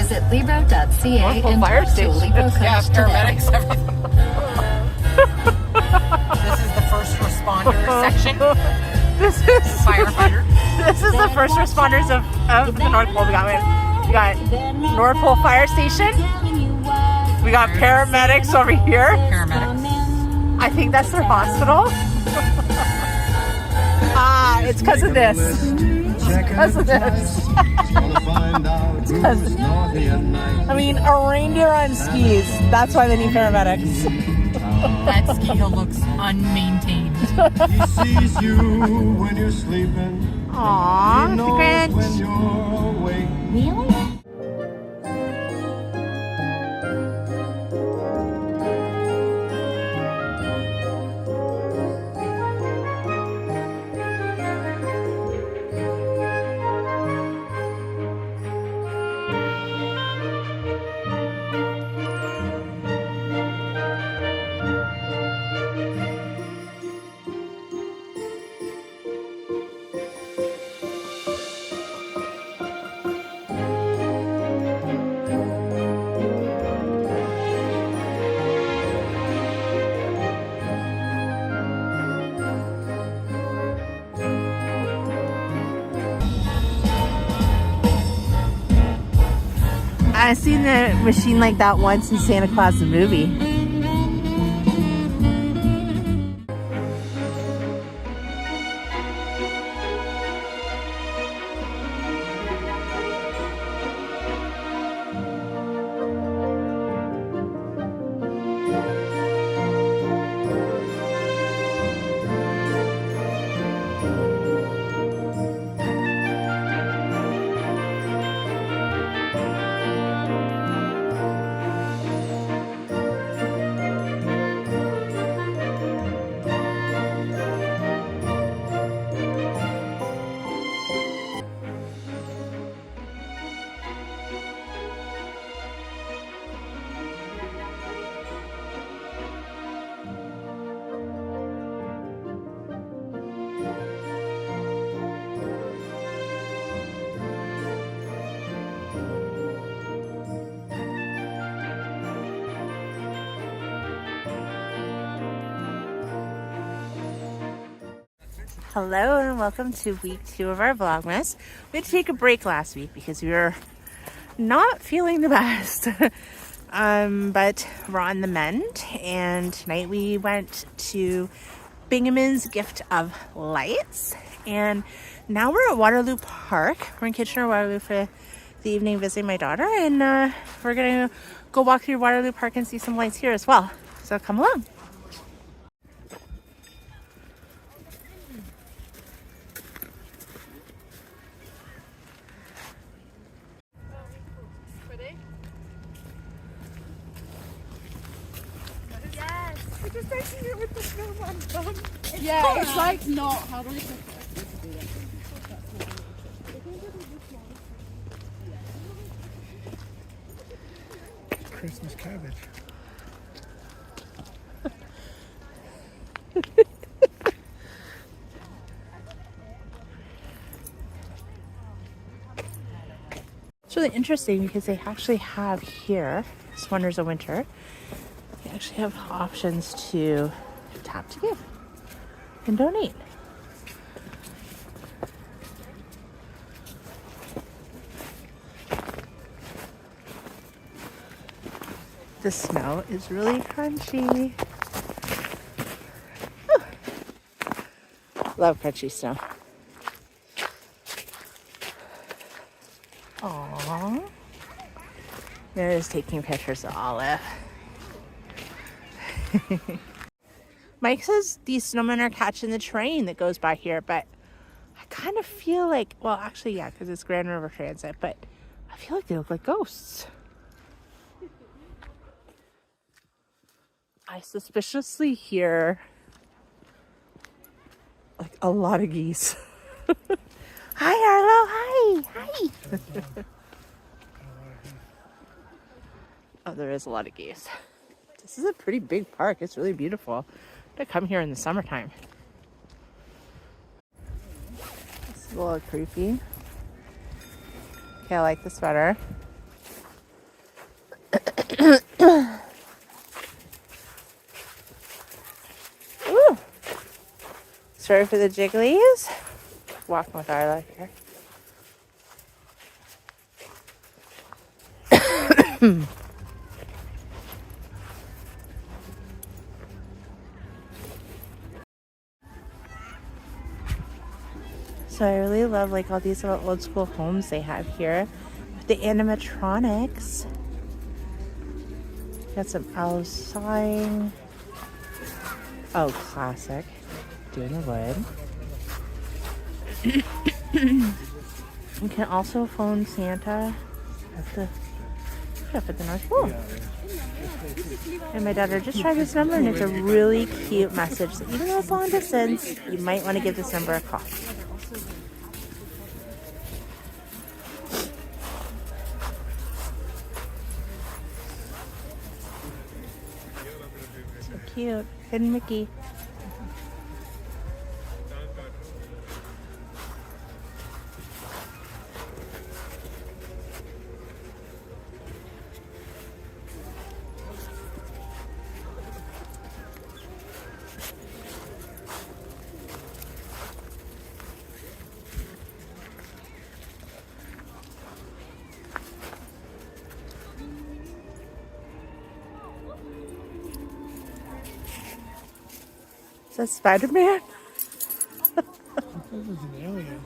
Visit Libro.ca and fire talk to a Libro coach yeah, today. paramedics, everything. This is the first responder section. This is Firefighter. This is the first responders of the North Pole. We got North Pole Fire Station. We got paramedics over here. Paramedics. I think that's their hospital. It's because of this. Because of this. I mean, a reindeer on skis. That's why they need paramedics. That ski hill looks unmaintained. He sees you when you're sleeping. Aww, He knows the when Grinch. you're awake. Really? I've seen a machine like that once in Santa Claus the movie. Hello and welcome to week 2 of our Vlogmas. We had to take a break last week because we were not feeling the best. But we're on the mend, and tonight we went to Binghamton's Gift of Lights, and now we're at Waterloo Park. We're in Kitchener-Waterloo for the evening visiting my daughter, and we're gonna go walk through Waterloo Park and see some lights here as well. So come along. Yeah, it's like not. How do we say Christmas cabbage. It's really interesting because they actually have here, this Wonders of Winter, they actually have options to tap to give and donate. The snow is really crunchy. Whew. Love crunchy snow. Aww. There's taking pictures of Olive. Mike says these snowmen are catching the train that goes by here, but I kind of feel like, well, actually, yeah, because it's Grand River Transit, but I feel like they look like ghosts. I suspiciously hear like a lot of geese. Hi, Arlo. Hi. Hi. Oh, there is a lot of geese. This is a pretty big park. It's really beautiful. I'm gonna come here in the summertime. This is a little creepy. Okay, I like the sweater. Ooh. Sorry for the jigglies. walking with Arla here. So I really love like all these little old school homes they have here with the animatronics. Got some elves sawing. Oh, classic. Doing the wood. You can also phone Santa at the North Pole. And my daughter just tried this number, and it's a really cute message. So even though it's long distance, you might want to give this number a call. So cute. Hidden Mickey. Is that Spider-Man? This is an alien.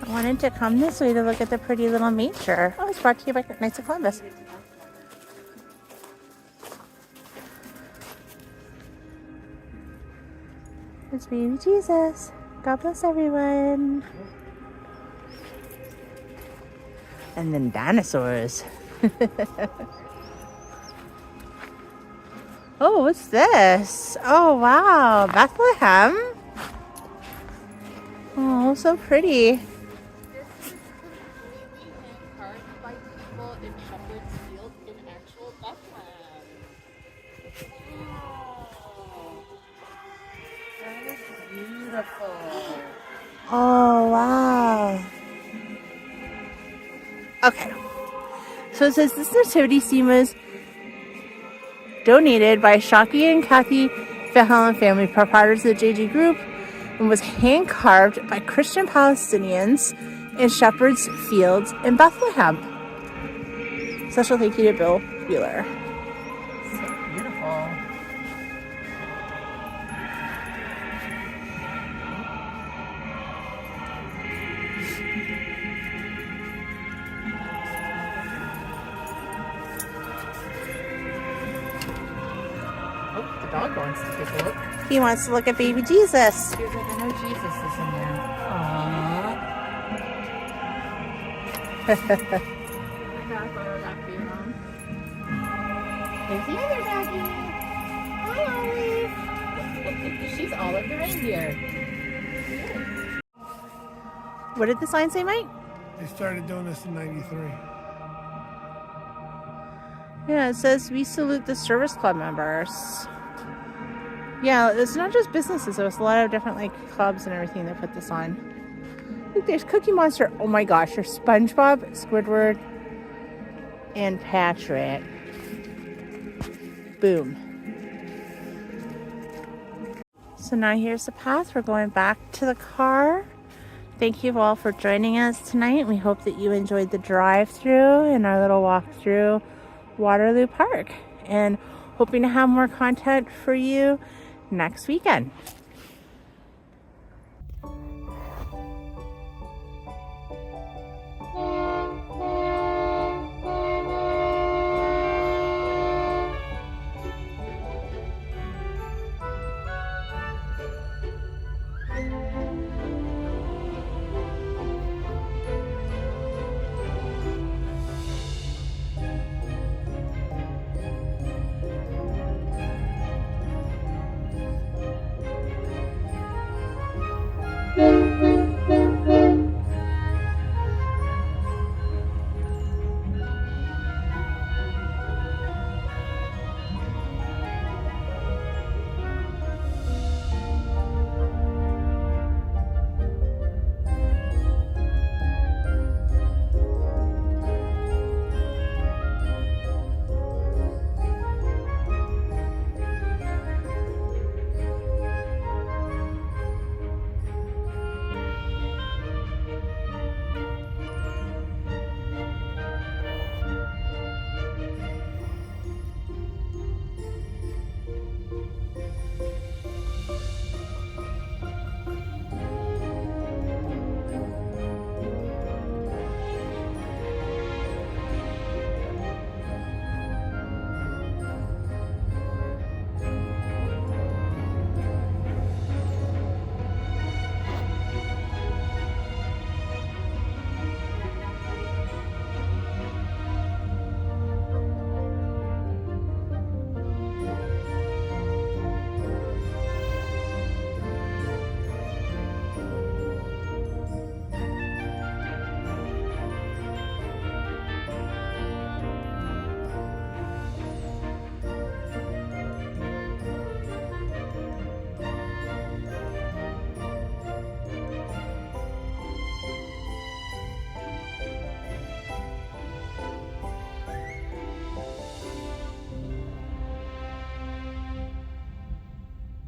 I wanted to come this way to look at the pretty little nature. Oh, it's brought to you by Knights of Columbus. It's baby Jesus. God bless everyone. And then dinosaurs. Oh, what's this? Oh, wow. Bethlehem. Oh, so pretty. Carved by people in Shepherd's Field in actual Bethlehem. That is beautiful. Oh, wow. Okay. So it says this nativity scene was donated by Shockey and Kathy Verhalen family, proprietors of the JG Group, and was hand carved by Christian Palestinians in Shepherd's Fields in Bethlehem. Special thank you to Bill Wheeler. So beautiful. Oh, the dog wants to take a look. He wants to look at baby Jesus. He was like, I know Jesus is in there. Aww. I got a photo of that for you, Mom. There's the other doggy. Hi, Ollie. She's all of the reindeer. What did the sign say, Mike? They started doing this in '93. Yeah, it says we salute the service club members. Yeah, it's not just businesses. There's a lot of different like clubs and everything that put this on. Look, there's Cookie Monster. Oh my gosh, there's SpongeBob, Squidward, and Patrick. Boom. So now here's the path. We're going back to the car. Thank you all for joining us tonight. We hope that you enjoyed the drive-through and our little walk through Waterloo Park. And hoping to have more content for you next weekend.